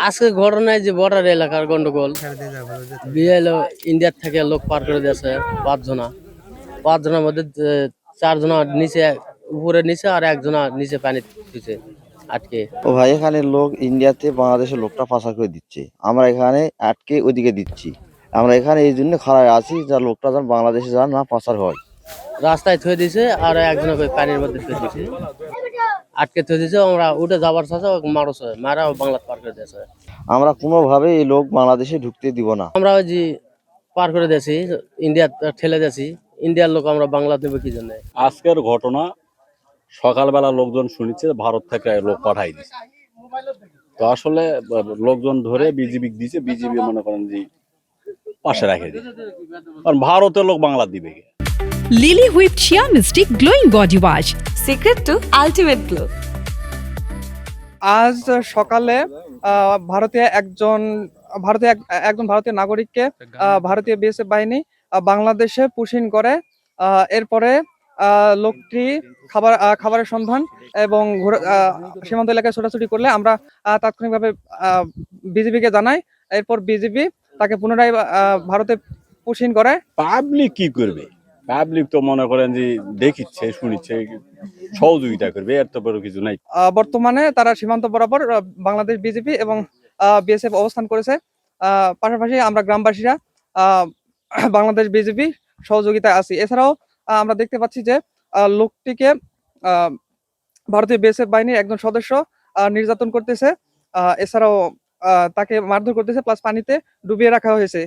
আজকে ঘটনায় যে বর্ডার এলাকার গন্ডগোল বিয়ে হলো, ইন্ডিয়ার থেকে লোক পার করে দিয়েছে পাঁচজনের মধ্যে চারজনা নিচে, উপরে নিচে, আর একজনা নিচে পানি দিচ্ছে আটকে। ও ভাই, এখানে লোক ইন্ডিয়াতে বাংলাদেশের লোকটা পাচার করে দিচ্ছে, আমরা এখানে আটকে ওইদিকে দিচ্ছি। আমরা এখানে এই জন্য খাড়ায় আছি, যা লোকটা যেন বাংলাদেশে যান না পাচার হয়। রাস্তায় থুয়ে দিছে আর একজনকে পানির মধ্যে থুয়ে দিছে, আটকে থুয়ে দিছে। আমরা উঠে যাবার সাথে মারছে, মারা বাংলা পার করে দিয়েছে। আমরা কোনোভাবে এই লোক বাংলাদেশে ঢুকতে দিব না। আমরা ওই যে পার করে দিয়েছি, ইন্ডিয়া ঠেলে দিয়েছি। ইন্ডিয়ার লোক আমরা বাংলা দেবো কি জন্য? আজকের ঘটনা সকালবেলা লোকজন শুনেছে ভারত থেকে লোক পাঠাই দিচ্ছে। তো আসলে লোকজন ধরে বিজিবি দিছে, বিজিবি মনে করেন যে পাশে রাখে দিচ্ছে, কারণ ভারতের লোক বাংলা দিবে কে? Lily whip chia misty glowing body wash, secret to ultimate glow. আজ সকালে ভারতীয় একজন ভারতীয় নাগরিককে ভারতীয় বিএসএফ বাহিনী বাংলাদেশে পুশিং করে। এরপরে লোকটি খাবারের সন্ধান এবং সীমান্ত এলাকায় ছোটাছুটি করলে আমরা তাৎক্ষণিকভাবে বিজিবিকে জানাই। এরপর বিজিবি তাকে পুনরায় ভারতে পুশিং করে। পাবলিক কি করবে? পাবলিক তো মনে করেন যে দেখিচ্ছে, শুনিচ্ছে, সহযোগিতা করবে, এর তো বড় কিছু নাই। বর্তমানে তারা সীমান্ত বরাবর বাংলাদেশ বিজেপি এবং বিএসএফ অবস্থান করেছে। পাশাপাশি আমরা গ্রামবাসীরা বাংলাদেশ বিজেপি সহযোগিতায় আছি। এছাড়াও আমরা দেখতে পাচ্ছি যে লোকটিকে ভারতীয় বিএসএফ বাহিনীর একজন সদস্য নির্যাতন করতেছে। এছাড়াও তাকে মারধর করতেছে, প্লাস পানিতে ডুবিয়ে রাখা হয়েছে।